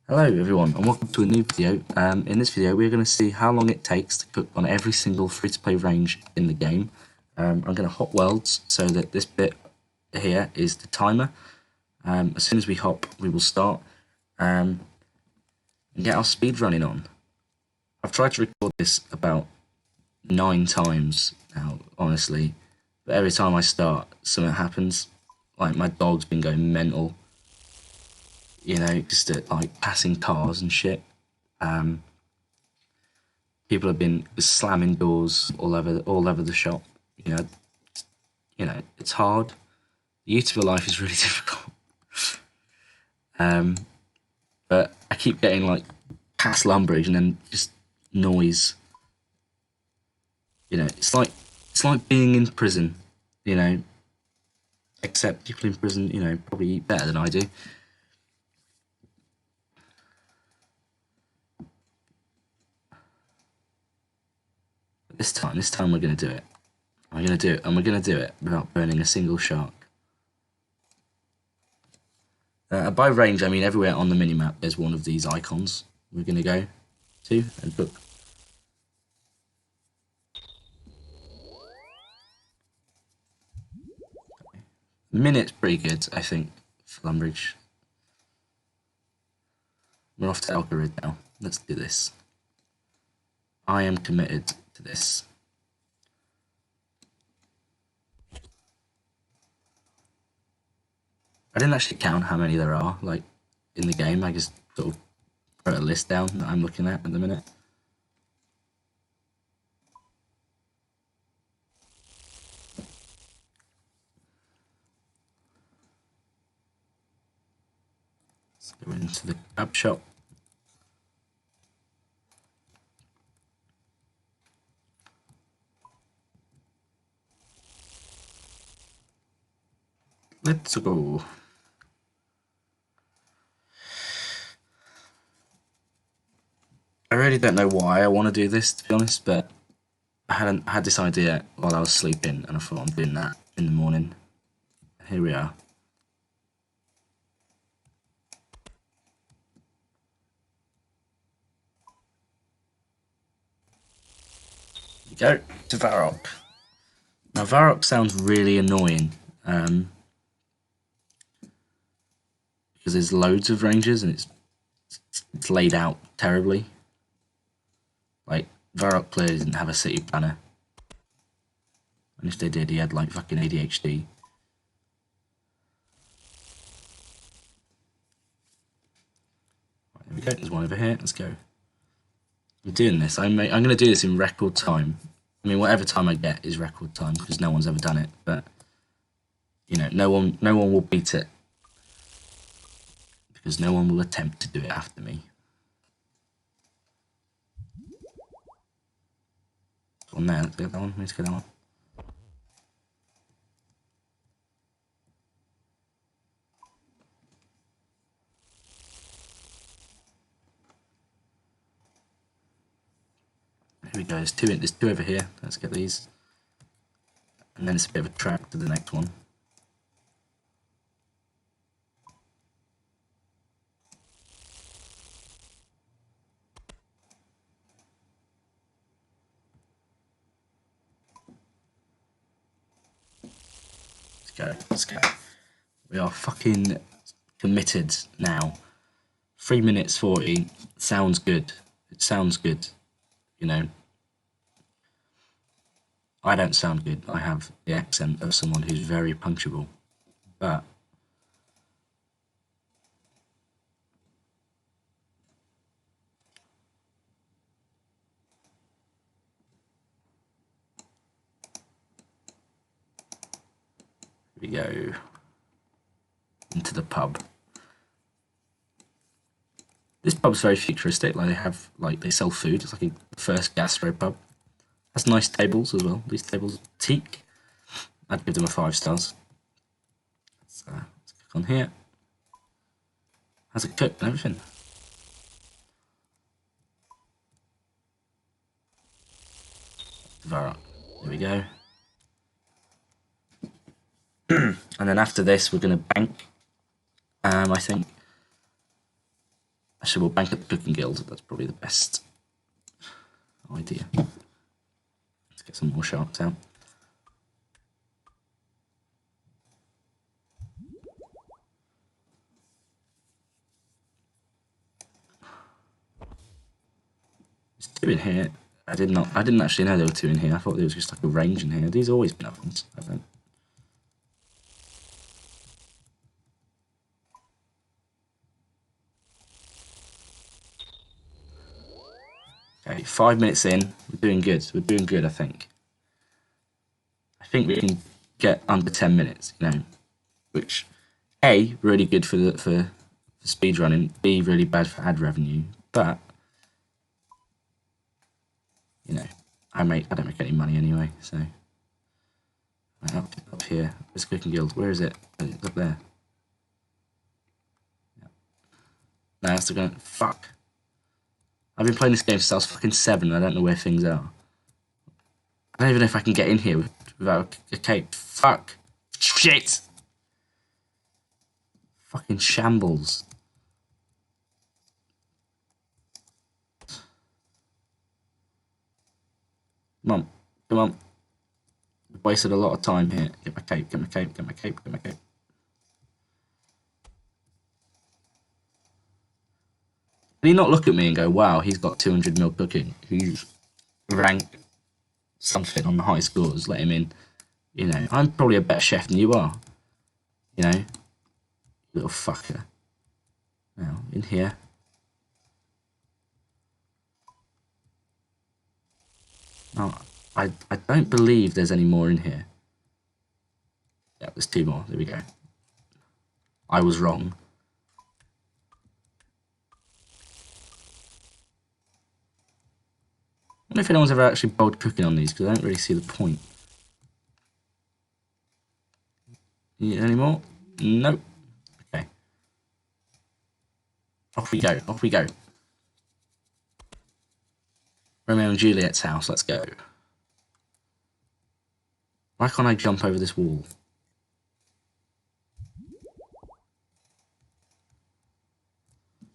Hello everyone and welcome to a new video. In this video we're going to see how long it takes to cook on every single free-to-play range in the game. I'm going to hop worlds so that this bit here is the timer. As soon as we hop we will start and get our speed running on. I've tried to record this about 9 times now, honestly, but every time I start something happens. Like my dog's been going mental. You know, just at, like passing cars and shit. People have been slamming doors all over the shop. You know, it's hard. The YouTuber life is really difficult. But I keep getting like past Lumbridge and then just noise. You know, it's like being in prison. You know, except people in prison, you know, probably eat better than I do. This time we're going to do it. I'm going to do it, and we're going to do it without burning a single shark. By range, I mean everywhere on the minimap there's one of these icons we're going to go to and book. Minute's pretty good, I think, for Lumbridge. We're off to Algorid now. Let's do this. I am committed to this. I didn't actually count how many there are, like, in the game. I just sort of put a list down that I'm looking at the minute. Let's go into the kebab shop. Let's go. I really don't know why I want to do this, to be honest, but I had this idea while I was sleeping, and I thought I'm doing that in the morning. Here we are. We go to Varrock. Now Varrock sounds really annoying, because there's loads of ranges and it's laid out terribly. Like, Varrock clearly didn't have a city planner. And if they did, he had like fucking ADHD. Right, there we go, there's one over here, let's go. I'm doing this, I'm going to do this in record time. I mean, whatever time I get is record time, because no one's ever done it, but, you know, no one will beat it. Because no one will attempt to do it after me. On there, let's get that one, let's get that one. Here we go, there's two over here, let's get these. And then it's a bit of a track to the next one. Let's go. We are fucking committed now. 3 minutes 40 sounds good. It sounds good, you know. I don't sound good. I have the accent of someone who's very punctual, but here we go into the pub. This pub's very futuristic. Like they sell food. It's like a first gastro pub. Has nice tables as well. These tables are teak. I'd give them a 5 stars. Let's click on here. How's it cooked and everything? Varrock. There we go. And then after this, we're going to bank. I think. Actually, we'll bank at the Cooking Guild. That's probably the best idea. Let's get some more sharks out. There's two in here. I didn't actually know there were two in here. I thought there was just like a range in here. These always been ovens. I don't. Okay, 5 minutes in. We're doing good. We're doing good, I think. I think we can get under 10 minutes, you know, which A, really good for speedrunning, B, really bad for ad revenue, but you know, I don't make any money anyway, so right, up here, where's Cooking Guild? Where is it? It's up there. Yeah. No, I'm still going. Fuck. I've been playing this game since I was fucking 7. I don't know where things are. I don't even know if I can get in here without a cape. Fuck. Shit. Fucking shambles. Come on. Come on. We've wasted a lot of time here. Get my cape, get my cape, get my cape, get my cape. Can you not look at me and go, wow, he's got 200 mil cooking. He's ranked something on the high scores. Let him in. You know, I'm probably a better chef than you are. You know, little fucker. Now, in here. No, I don't believe there's any more in here. Yeah, there's 2 more. There we go. I was wrong. I wonder if anyone's ever actually bothered cooking on these, because I don't really see the point. Need any more? Nope. Okay. Off we go. Off we go. Romeo and Juliet's house. Let's go. Why can't I jump over this wall?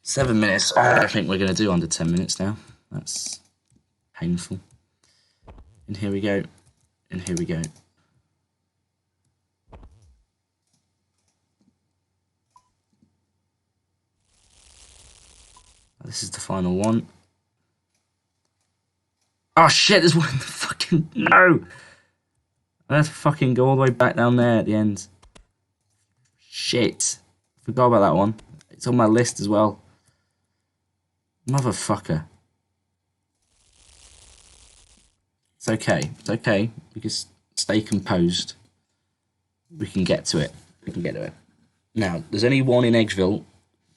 Seven minutes. I think we're going to do under 10 minutes now. That's painful. And here we go. And here we go. This is the final one. Oh shit, there's one in the fucking... No! I have to fucking go all the way back down there at the end. Shit. Forgot about that one. It's on my list as well. Motherfucker. It's okay. It's okay. We just stay composed. We can get to it. We can get to it. Now, there's only one in Edgeville,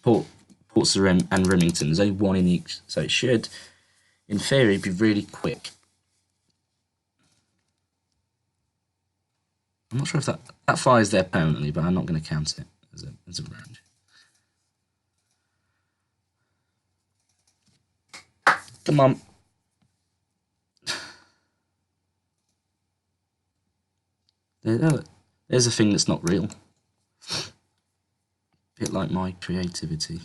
Port Sarim and Rimmington. There's only one in each. So it should, in theory, be really quick. I'm not sure if that flies there permanently, but I'm not going to count it as a round. Come on. There's a thing that's not real. A bit like my creativity.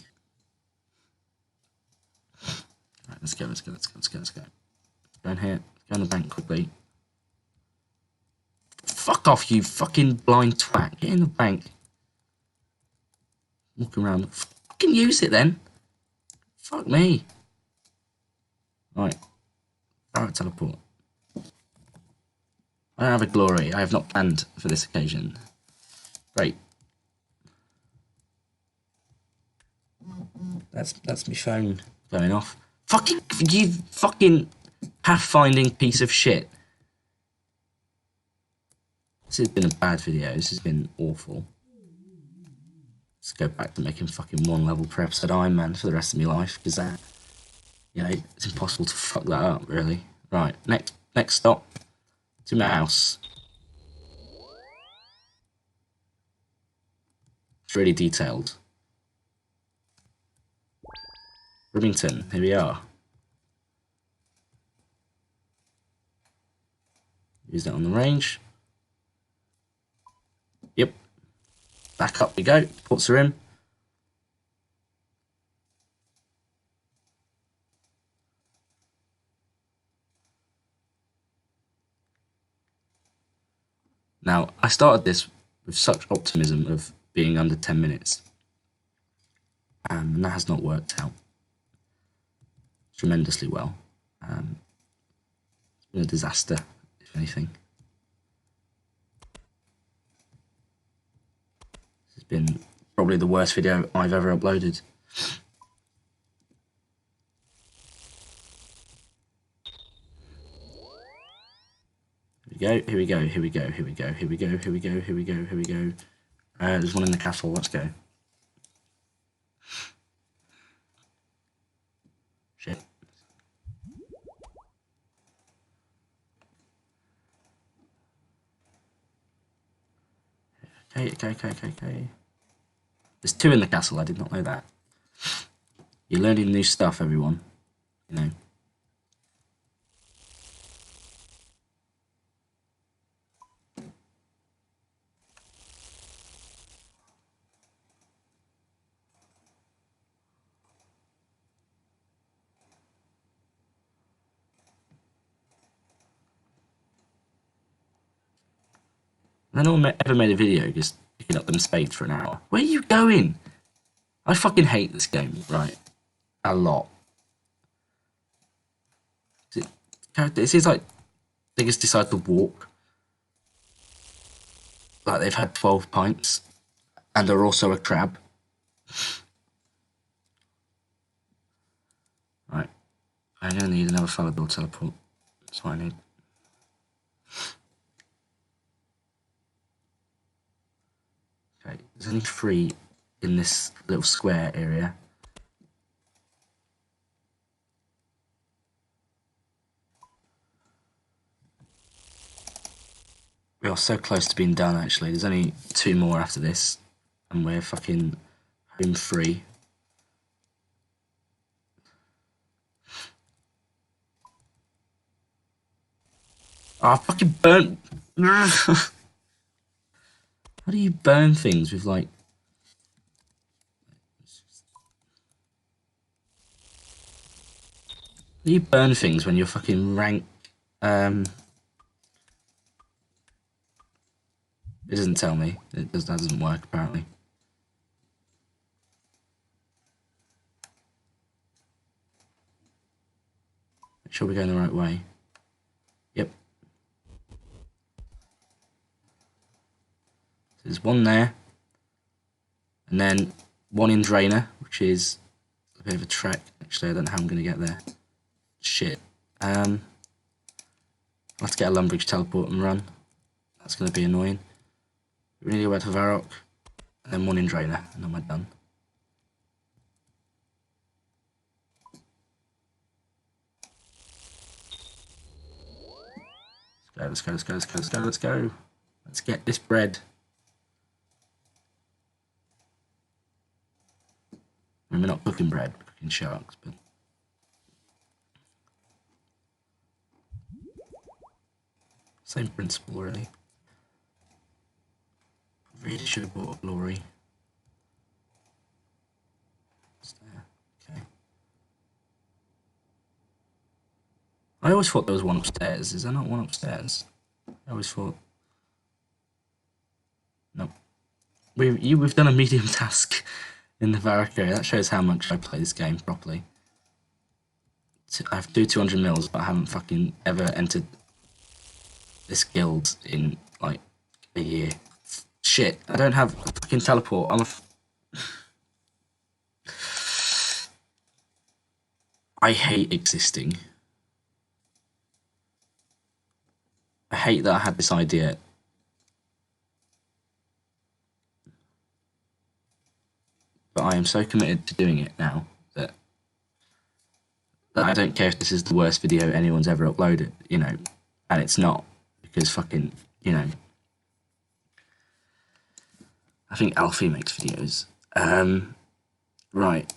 Right, let's go, let's go, let's go, let's go, let's go. Go in here, go in the bank quickly. Fuck off, you fucking blind twat. Get in the bank. Walking around. Fucking use it then. Fuck me. Right. Varrock teleport. I don't have a glory. I have not planned for this occasion. Great. That's my phone going off. Fucking you fucking pathfinding piece of shit. This has been a bad video. This has been awful. Let's go back to making fucking 1 level per episode Iron Man for the rest of my life, because that, you know, it's impossible to fuck that up, really. Right, next stop. To my house. It's really detailed. Rimmington, here we are. Use that on the range. Yep. Back up we go. Ports are in. Now, I started this with such optimism of being under 10 minutes, and that has not worked out tremendously well. It's been a disaster, if anything. This has been probably the worst video I've ever uploaded. Here we go. There's one in the castle, let's go. Shit. Okay. There's 2 in the castle, I did not know that. You're learning new stuff, everyone. You know. No one ever made a video just picking up them spades for an hour. Where are you going? I fucking hate this game, right? A lot. It seems like they just decide to walk. Like they've had 12 pints and are also a crab. Right. I'm gonna need another Falador teleport. That's what I need. Okay, there's only 3 in this little square area. We are so close to being done, actually. There's only 2 more after this, and we're fucking home free. Oh, I fucking burnt. How do you burn things with, like... How do you burn things when you're fucking rank... It doesn't tell me. That doesn't work, apparently. Make sure we're going the right way. Yep. There's 1 there. And then 1 in Drainer, which is a bit of a trek. Actually, I don't know how I'm going to get there. Shit. I'll have to get a Lumbridge teleport and run. That's going to be annoying. We need to go back to Varrock. And then 1 in Drainer, and then we're done. Let's go. Let's get this bread. I mean, we're not cooking bread, we're cooking sharks, but... Same principle, really. Really should have bought a glory. It's there. Okay. I always thought there was 1 upstairs. Is there not 1 upstairs? I always thought... Nope. We've done a medium task in the Varrock area. That shows how much I play this game properly. I have to do 200 mils, but I haven't fucking ever entered this guild in, like, a year. Shit, I don't have a fucking teleport. I hate existing. I hate that I had this idea. But I am so committed to doing it now that I don't care if this is the worst video anyone's ever uploaded, you know, and it's not, because fucking, you know, I think Alfie makes videos. Right.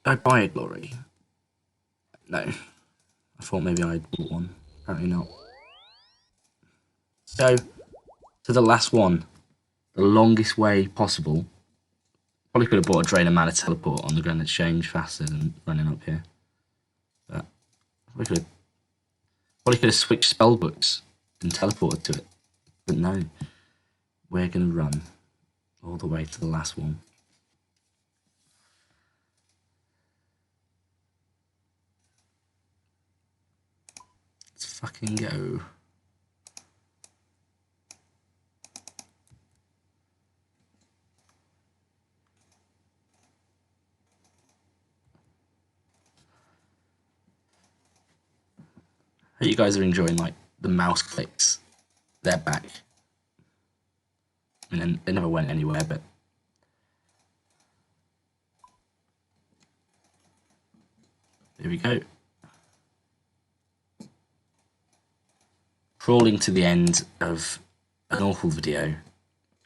Did I buy a glory? No. I thought maybe I'd bought one. Apparently not. So, to the last one. The longest way possible. Probably could have bought a Drainer Mana teleport on the Grand Exchange faster than running up here. But probably could have switched spellbooks been teleported to it. But no, we're going to run all the way to the last one. Let's fucking go. Hope you guys are enjoying like the mouse clicks. They're back. I mean, they never went anywhere, but here we go. Crawling to the end of an awful video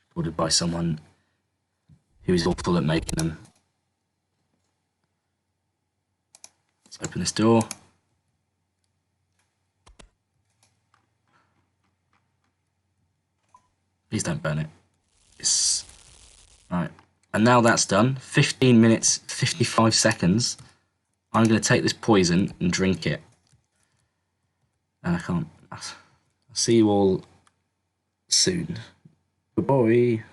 recorded by someone who is awful at making them. Let's open this door. Please don't burn it. Yes. Right. And now that's done. 15 minutes, 55 seconds. I'm going to take this poison and drink it. And I can't. I'll see you all soon. Goodbye.